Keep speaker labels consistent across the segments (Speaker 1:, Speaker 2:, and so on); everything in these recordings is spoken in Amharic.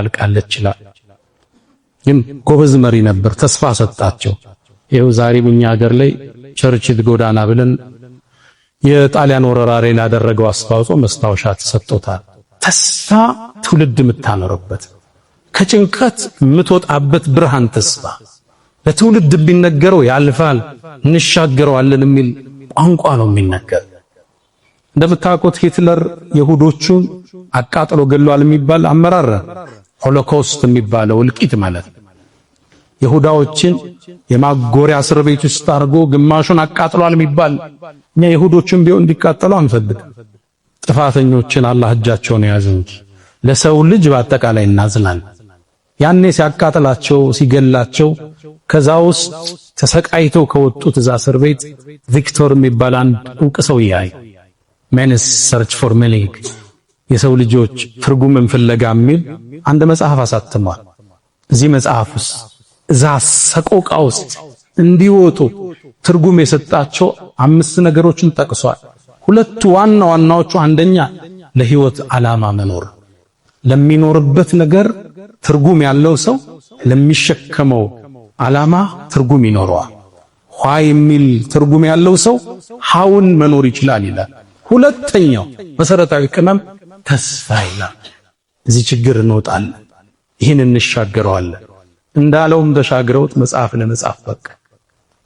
Speaker 1: አልቃለች ይችላል። ግን ጎበዝ መሪ ነበር፣ ተስፋ ሰጣቸው። ይኸው ዛሬ በእኛ ሀገር ላይ ቸርችል ጎዳና ብለን የጣሊያን ወረራ ላይ ላደረገው አስተዋጽኦ መስታወሻ ተሰጥቶታል። ተስፋ ትውልድ የምታኖርበት ከጭንቀት የምትወጣበት ብርሃን ተስፋ ለትውልድ ቢነገረው ያልፋል እንሻገረዋለን የሚል ቋንቋ ነው የሚነገር። እንደምታውቁት ሂትለር ይሁዶቹን አቃጥሎ ገሏል የሚባል አመራር ሆሎኮስት የሚባለው እልቂት ማለት ይሁዳዎችን የማጎሪያ እስር ቤት ውስጥ አድርጎ ግማሹን አቃጥሏል የሚባል እኛ ይሁዶችን ቢሆን እንዲቃጠሉ አንፈልግም። ጥፋተኞችን አላህ እጃቸውን ያዝ እንጂ ለሰው ልጅ በአጠቃላይ እናዝናለን። ያኔ ሲያቃጥላቸው ሲገላቸው ከዛ ውስጥ ተሰቃይተው ከወጡት እዛ እስር ቤት ቪክቶር የሚባል አንድ ዕውቅ ሰው ያይ መንስ ሰርች ፎር ሚኒንግ የሰው ልጆች ትርጉምን ፍለጋ የሚል አንድ መጽሐፍ አሳትሟል። እዚህ መጽሐፍ ውስጥ እዛ ሰቆቃ ውስጥ እንዲወጡ ትርጉም የሰጣቸው 5 ነገሮችን ጠቅሷል። ሁለቱ ዋና ዋናዎቹ አንደኛ ለህይወት ዓላማ መኖር፣ ለሚኖርበት ነገር ትርጉም ያለው ሰው ለሚሸከመው ዓላማ ትርጉም ይኖረዋል። ኋይ የሚል ትርጉም ያለው ሰው ሃውን መኖር ይችላል ይላል። ሁለተኛው መሰረታዊ ቅመም ተስፋ ይላል። እዚህ ችግር እንወጣለን፣ ይህን እንሻገረዋለን እንዳለውም ተሻግረውት መጽሐፍ ለመጻፍ በቃ።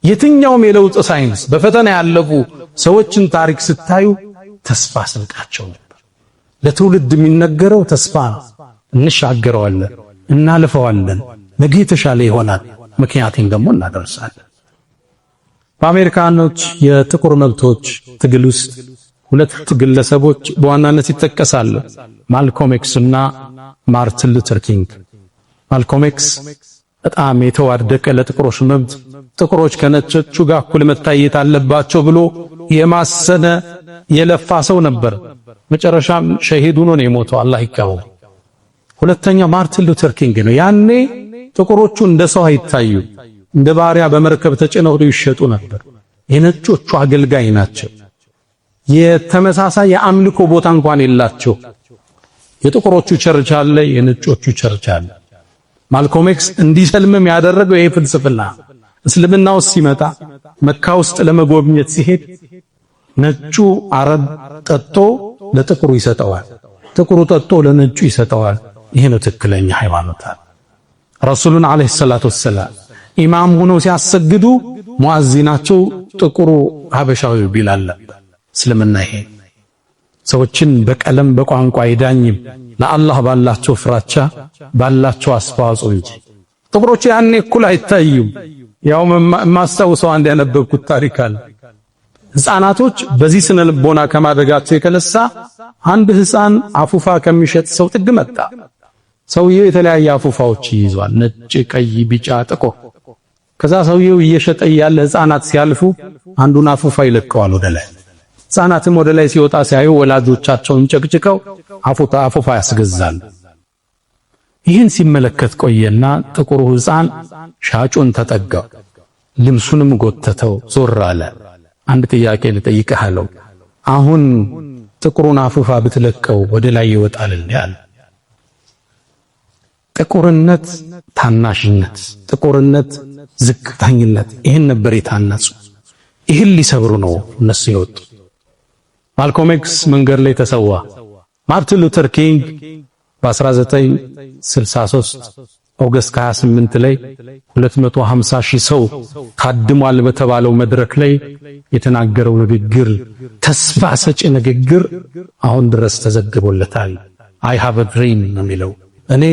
Speaker 1: የትኛውም የለውጥ ሳይንስ በፈተና ያለፉ ሰዎችን ታሪክ ስታዩ ተስፋ ስንቃቸው ነበር። ለትውልድ የሚነገረው ተስፋ ነው። እንሻገረዋለን፣ እናልፈዋለን፣ ነገ የተሻለ ይሆናል፣ ምክንያቱም ደግሞ እናደርሳለን። በአሜሪካኖች የጥቁር መብቶች ትግል ውስጥ 2 ግለሰቦች በዋናነት ይጠቀሳሉ፣ ማልኮም ኤክስ እና ማርቲን ሉተር ኪንግ። ማልኮም ኤክስ በጣም የተዋደቀ ለጥቁሮች መብት ጥቁሮች ከነጮቹ ጋር እኩል መታየት አለባቸው ብሎ የማሰነ የለፋ ሰው ነበር። መጨረሻም ሸሂድ ሆኖ ነው የሞተው፣ አላህ ይቀበለው። ሁለተኛው ማርቲን ሉተር ኪንግ ነው። ያኔ ጥቁሮቹ እንደ ሰው አይታዩ፣ እንደ ባሪያ በመርከብ ተጭነው ይሸጡ ነበር። የነጮቹ አገልጋይ ናቸው። የተመሳሳይ የአምልኮ ቦታ እንኳን የላቸው። የጥቁሮቹ ቸርች አለ፣ የነጮቹ ቸርች አለ። ማልኮም ኤክስ እንዲሰልምም ያደረገው ይሄ ፍልስፍና እስልምና ውስጥ ሲመጣ መካ ውስጥ ለመጎብኘት ሲሄድ ነጩ አረብ ጠጥቶ ለጥቁሩ ይሰጠዋል፣ ጥቁሩ ጠጥቶ ለነጩ ይሰጠዋል። ይሄ ነው ትክክለኛ ሃይማኖት። ረሱሉን አለይሂ ሰላቱ ወሰላም ኢማም ሆነው ሲያሰግዱ ሙአዚናቸው ጥቁሩ ሀበሻዊ ቢላል ነበር። እስልምና ይሄ ሰዎችን በቀለም በቋንቋ አይዳኝም፣ ለአላህ ባላቸው ፍራቻ ባላቸው አስተዋጽኦ እንጂ። ጥቁሮች ያኔ እኩል አይታዩም። ያው ማስተውሰው አንድ ያነበብኩት ታሪክ አለ። ህፃናቶች በዚህ ስነ ልቦና ከማድረጋቸው የተነሳ አንድ ህፃን አፉፋ ከሚሸጥ ሰው ጥግ መጣ። ሰውየው የተለያየ አፉፋዎች ይይዟል፣ ነጭ፣ ቀይ፣ ቢጫ፣ ጥቁር። ከዛ ሰውየው እየሸጠ ያለ ህፃናት ሲያልፉ አንዱን አፉፋ ይለቀዋል ወደ ላይ። ህፃናትም ወደ ላይ ሲወጣ ሲያዩ ወላጆቻቸውን ጨቅጭቀው አፉፋ ያስገዛሉ። ይህን ሲመለከት ቆየና ጥቁሩ ህፃን ሻጩን ተጠጋው፣ ልብሱንም ጎተተው፣ ዞር አለ። አንድ ጥያቄ ልጠይቅህ አለው። አሁን ጥቁሩን አፉፋ ብትለቀው ወደ ላይ ይወጣል እንዴ አለ። ጥቁርነት ታናሽነት፣ ጥቁርነት ዝቅተኝነት፣ ይህን ነበር የታነጹ። ይህን ሊሰብሩ ነው እነሱ የወጡ። ማልኮም ኤክስ መንገድ ላይ ተሰዋ። ማርቲን ሉተር ኪንግ በ1963 ኦገስት 28 ላይ 250 ሺህ ሰው ታድሟል በተባለው መድረክ ላይ የተናገረው ንግግር፣ ተስፋ ሰጪ ንግግር አሁን ድረስ ተዘግቦለታል። አይ ሃቭ አ ድሪም ነው የሚለው። እኔ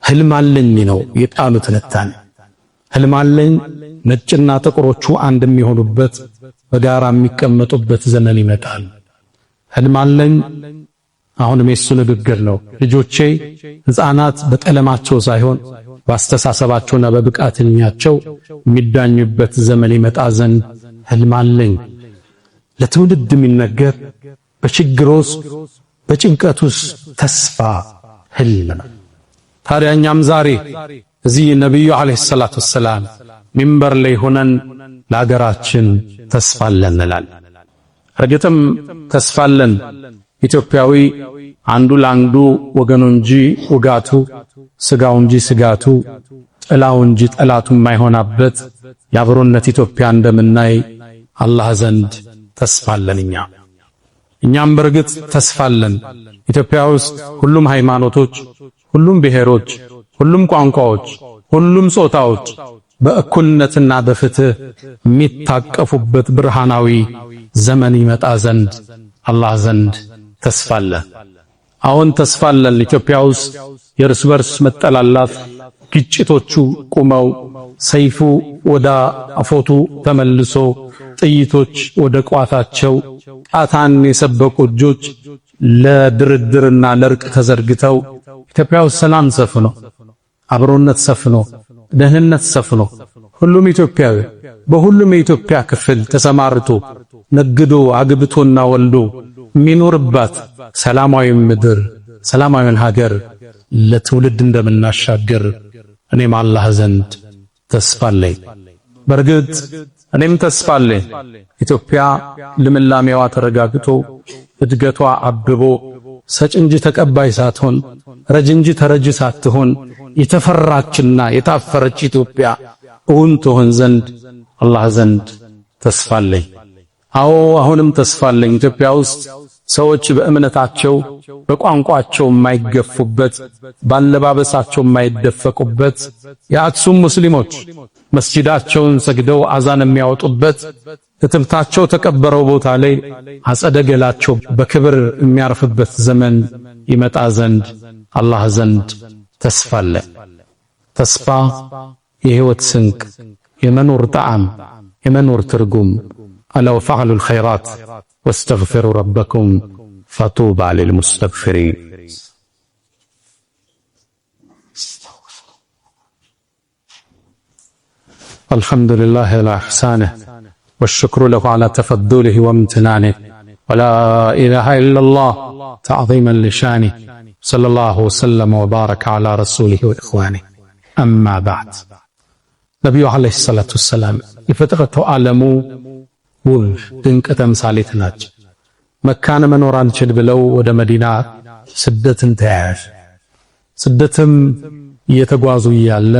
Speaker 1: ህልም አለኝ ነው የቃሉ ትንታኔ። ህልም አለኝ ነጭና ጥቁሮቹ አንድ የሚሆኑበት በጋራ የሚቀመጡበት ዘመን ይመጣል። ህልም አለኝ አሁንም የሱ ንግግር ነው። ልጆቼ ህፃናት በቀለማቸው ሳይሆን በአስተሳሰባቸውና በብቃትኛቸው የሚዳኙበት ዘመን ይመጣ ዘንድ ህልም አለኝ። ለትውልድ የሚነገር በችግሮስ በጭንቀቱስ ተስፋ ህልም ነው። ታዲያ እኛም ዛሬ እዚህ ነብዩ አለይሂ ሰላቱ ወሰላም ሚንበር ላይ ሆነን ለሀገራችን ተስፋ አለን እንላለን። እርግጥም ተስፋ አለን። ኢትዮጵያዊ አንዱ ለአንዱ ወገኑ እንጂ ውጋቱ፣ ስጋው እንጂ ስጋቱ፣ ጥላው እንጂ ጠላቱ የማይሆናበት የአብሮነት ኢትዮጵያ እንደምናይ አላህ ዘንድ ተስፋለን። እኛም በርግጥ ተስፋለን። ኢትዮጵያ ውስጥ ሁሉም ሃይማኖቶች፣ ሁሉም ብሔሮች፣ ሁሉም ቋንቋዎች፣ ሁሉም ጾታዎች በእኩልነትና በፍትህ የሚታቀፉበት ብርሃናዊ ዘመን ይመጣ ዘንድ አላህ ዘንድ ተስፋለን። አሁን ተስፋለን። ኢትዮጵያ ውስጥ የእርስ በርስ መጠላላት፣ ግጭቶቹ ቁመው፣ ሰይፉ ወደ አፎቱ ተመልሶ፣ ጥይቶች ወደ ቋታቸው፣ ጣታን የሰበቁ እጆች ለድርድርና ለእርቅ ተዘርግተው ኢትዮጵያ ውስጥ ሰላም ሰፍኖ፣ አብሮነት ሰፍኖ፣ ደህንነት ሰፍኖ ሁሉም ኢትዮጵያዊ በሁሉም የኢትዮጵያ ክፍል ተሰማርቶ ነግዶ አግብቶና ወልዶ የሚኖርባት ሰላማዊ ምድር፣ ሰላማዊ ሀገር ለትውልድ እንደምናሻገር እኔም አላህ ዘንድ ተስፋለኝ። በርግጥ እኔም ተስፋለኝ ኢትዮጵያ ልምላሜዋ ተረጋግቶ እድገቷ አብቦ ሰጭ እንጂ ተቀባይ ሳትሆን ረጅ እንጂ ተረጅ ሳትሆን የተፈራችና የታፈረች ኢትዮጵያ እውን ትሆን ዘንድ አላህ ዘንድ ተስፋለኝ። አዎ አሁንም ተስፋለኝ። ኢትዮጵያ ውስጥ ሰዎች በእምነታቸው በቋንቋቸው የማይገፉበት፣ ባለባበሳቸው የማይደፈቁበት፣ የአክሱም ሙስሊሞች መስጂዳቸውን ሰግደው አዛን የሚያወጡበት፣ እትብታቸው ተቀበረው ቦታ ላይ አጸደ ገላቸው በክብር የሚያርፍበት ዘመን ይመጣ ዘንድ አላህ ዘንድ ተስፋለ። ተስፋ የህይወት ስንቅ፣ የመኖር ጣዕም፣ የመኖር ትርጉም። አላው ፈዕሉል ኸይራት ወስተግፊሩ ረበኩም ፈጡባ ሊልሙስተግፊሪን። አልሐምዱሊላህ ዐላ ኢሕሳኒህ ወሽክሩ ለሁ ዐላ ተፈዱሊህ ወምትናኒህ ወላ ኢላሃ ኢለላህ ተዕዚመን ሊሻኒህ ሰለላሁ ወሰለም ወባረከ ዐላ ረሱሊህ ወኢኽዋኒህ። አማ በዕድ ነቢዩ ዐለይሂ ሰላቱ ወሰላም የፍጥረቱ ዓለሙ ውብ ድንቅ ተምሳሌት ናቸው። መካን መኖር አልችል ብለው ወደ መዲና ስደትን ተያያዥ። ስደትም እየተጓዙ እያለ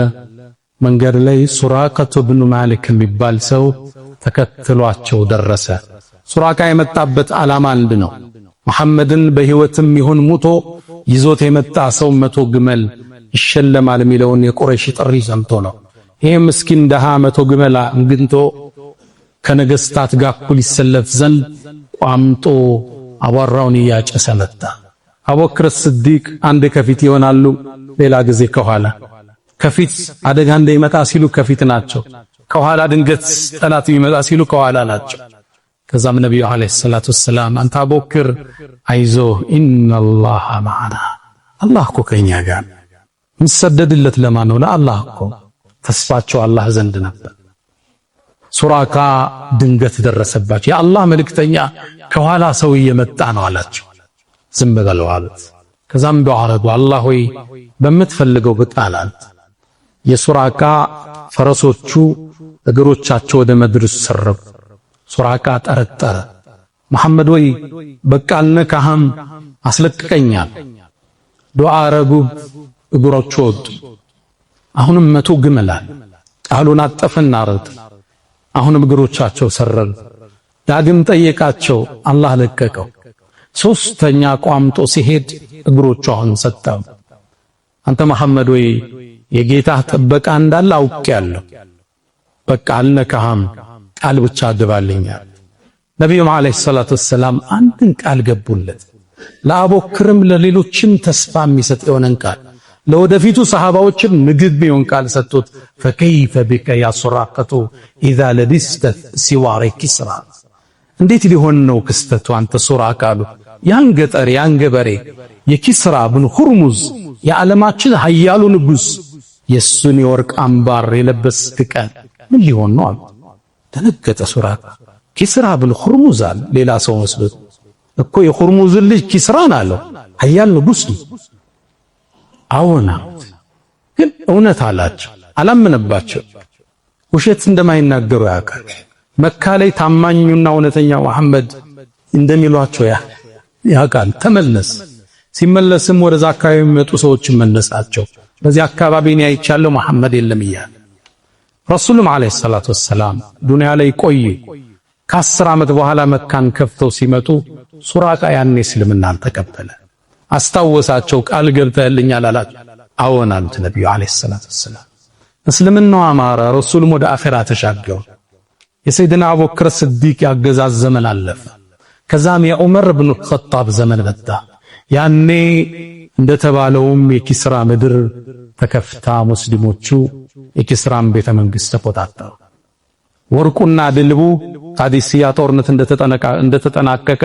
Speaker 1: መንገድ ላይ ሱራቀቱ ብኑ ማሊክ የሚባል ሰው ተከትሏቸው ደረሰ። ሱራቃ የመጣበት ዓላማ አንድ ነው። መሐመድን በሕይወትም ይሁን ሙቶ ይዞት የመጣ ሰው 100 ግመል ይሸለማል የሚለውን የቁረይሽ ጥሪ ሰምቶ ነው። ይሄ ምስኪን ደሃ 100 ግመል እንግንቶ ከነገስታት ጋር እኩል ይሰለፍ ዘንድ ቋምጦ አቧራውን እያጨሰ መጣ። አቡበክር ስዲቅ አንድ ከፊት ይሆናሉ፣ ሌላ ጊዜ ከኋላ። ከፊት አደጋ እንደሚመጣ ሲሉ ከፊት ናቸው፣ ከኋላ ድንገት ጠላት የሚመጣ ሲሉ ከኋላ ናቸው። ከዛም ነብዩ አለይሂ ሰላቱ ወሰላም አንተ አቡበክር አይዞህ ኢነላህ ማዓና፣ አላህ እኮ ከኛ ጋር ምሰደድለት ለማን ነው? ለአላህ እኮ። ተስፋቸው አላህ ዘንድ ነበር። ሱራቃ ድንገት ደረሰባቸው። የአላህ መልእክተኛ ከኋላ ሰው እየመጣ ነው አላቸው። ዝም በለው አሉት። ከዛም በአረዱ አላህ ሆይ በምትፈልገው ብጣላት። የሱራቃ ፈረሶቹ እግሮቻቸው ወደ ምድር ሰረጉ። ሱራቃ ጠረጠረ። መሐመድ ወይ በቃ አልነካህም፣ አስለቅቀኛል። ዱዓ አረጉ፣ እግሮቹ ወጡ። አሁንም 100 ግመላል ቃሉን አጠፈና አረዱ። አሁንም እግሮቻቸው ሰረሩ። ዳግም ጠየቃቸው፣ አላህ ለቀቀው። ሶስተኛ ቋምጦ ሲሄድ እግሮቹ አሁን ሰጠው። አንተ መሐመድ ወይ የጌታህ ጥበቃ እንዳለ አውቄያለሁ፣ በቃ አልነካህም፣ ቃል ብቻ አድባልኛል። ነብዩ አለይሂ ሰላቱ ወሰላም አንድን ቃል ገቡለት፣ ለአቡበክርም ለሌሎችም ተስፋ የሚሰጥ የሆነን ቃል፣ ለወደፊቱ ሰሃባዎችም ምግብ የሚሆን ቃል ሰጡት። ፈከይፈ ቢከ ያ ሱራቀቱ ኢዛ ለቢስተ ሲዋሪ ኪስራ፣ እንዴት ሊሆን ነው ክስተቱ አንተ ሱራቃ አሉ። ያን ገጠር ያን ገበሬ የኪስራ ብን ሁርሙዝ የዓለማችን ኃያሉ ንጉስ የሱን የወርቅ አምባር የለበስክ ቀን ምን ሊሆን ነው አሉ። ደነገጠ ሱራቃ። ኪስራ ብን ሁርሙዝ አለ። ሌላ ሰው መስሎት እኮ የሁርሙዝ ልጅ ኪስራን አለው። ኃያል ንጉስ ነው። አዎና ግን እውነት አላቸው። አላመነባቸው። ውሸት እንደማይናገሩ ያውቃል። መካ ላይ ታማኙና እውነተኛው መሐመድ እንደሚሏቸው ያቃል ተመለስ ሲመለስም ወደዛ አካባቢ የሚመጡ ሰዎች መለሳቸው በዚህ አካባቢ ነው አይቻለው መሐመድ የለም ይያል ረሱሉም አለይሂ ሰላቱ ወሰለም ዱንያ ላይ ቆይ ከ10 ዓመት በኋላ መካን ከፍተው ሲመጡ ሱራቃ ያኔ እስልምናን ተቀበለ አስታወሳቸው ቃል ገብተልኛል አላቸው አዎን አሉት ነብዩ አለይሂ ሰላቱ ወሰለም እስልምናው አማረ ረሱሉም ወደ አኺራ ተሻገሩ የሰይድና አቡበክር ስዲቅ ያገዛዝ ዘመን አለፈ ከዛም የዑመር ኢብኑ ኸጣብ ዘመን መጣ ያኔ እንደተባለውም የኪስራ ምድር ተከፍታ ሙስሊሞቹ የኪስራን ቤተ መንግስት ተቆጣጠሩ ወርቁና ድልቡ ቃዲሲያ ጦርነት እንደተጠናቀቀ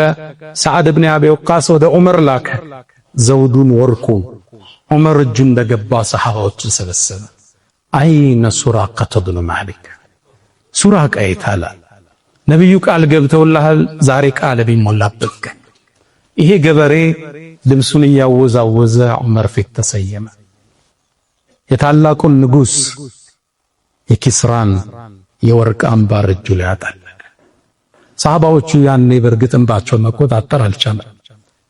Speaker 1: ሰዓድ ኢብኑ አቢ ወቃስ ወደ ዑመር ላከ ዘውዱን ወርቁን ዑመር እጁ እንደገባ ሰሃባዎችን ሰበሰበ አይነ ሱራቃ ኢብኑ ማሊክ ሱራቃ ይታላ ነብዩ ቃል ገብተውልሃል ዛሬ ቃል ቢሞላበት ይሄ ገበሬ ልብሱን ያወዛወዘ ዑመር ፊት ተሰየመ የታላቁን ንጉስ የኪስራን የወርቅ አምባር እጁ ላይ አጠለቀ ሰሃባዎቹ ያኔ በርግጥምባቸው መቆጣጠር አልቻለም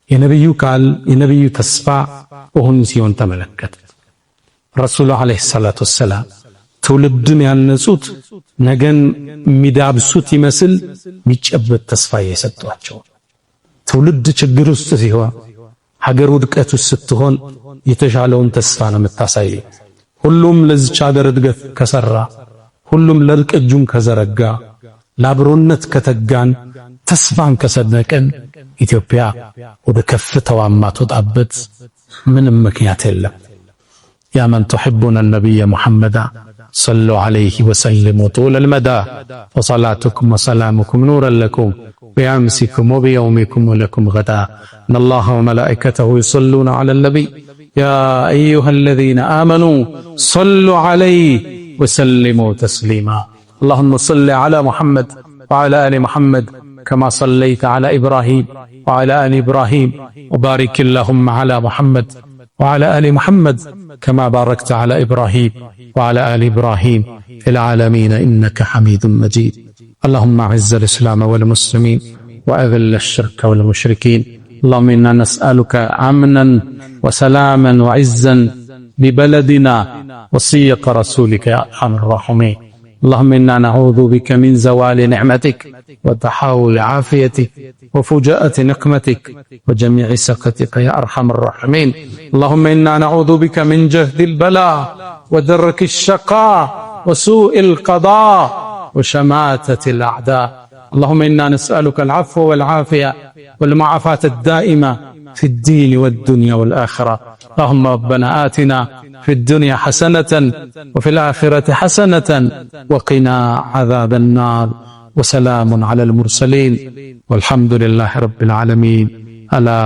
Speaker 1: የነብዩ ቃል የነብዩ ተስፋ ሆን ሲሆን ተመለከተ ረሱሉ አለይሂ ሰላቱ ወሰለም ትውልድን ያነጹት ነገን ሚዳብሱት ይመስል ሚጨበት ተስፋ የሰጧቸው ትውልድ ችግር ውስጥ ሲሆን ሀገር ውድቀት ውስጥ ስትሆን የተሻለውን ተስፋ ነው የምታሳየው ሁሉም ለዚች ሀገር እድገት ከሰራ ሁሉም ለርቅ እጁን ከዘረጋ ለአብሮነት ከተጋን ተስፋን ከሰነቀን ኢትዮጵያ ወደ ከፍታዋ ማትወጣበት ምንም ምክንያት የለም يا من تحبون النبي محمد صلوا عليه وسلموا طول المدى وصلاتكم وسلامكم نورا لكم بأمسكم وبيومكم ولكم غدا إن الله وملائكته يصلون على النبي يا أيها الذين آمنوا صلوا عليه وسلموا تسليما اللهم صل على محمد وعلى آل محمد كما صليت على إبراهيم وعلى آل إبراهيم وبارك اللهم على محمد وعلى آل محمد كما باركت على إبراهيم وعلى آل إبراهيم في العالمين إنك حميد مجيد اللهم أعز الإسلام والمسلمين وأذل الشرك والمشركين اللهم إنا نسألك أمنا وسلاما وعزا ببلدنا وصيق رسولك يا أرحم الراحمين اللهم إنا نعوذ بك من زوال نعمتك وتحول عافيتك وفجاءة نقمتك وجميع سخطك يا أرحم الراحمين اللهم إنا نعوذ بك من جهد البلاء ودرك الشقاء وسوء القضاء وشماتة الأعداء اللهم إنا نسألك العفو والعافية والمعافاة الدائمة في الدين والدنيا والآخرة اللهم ربنا آتنا في الدنيا حسنة وفي الآخرة حسنة وقنا عذاب النار وسلام على المرسلين والحمد لله رب العالمين ألا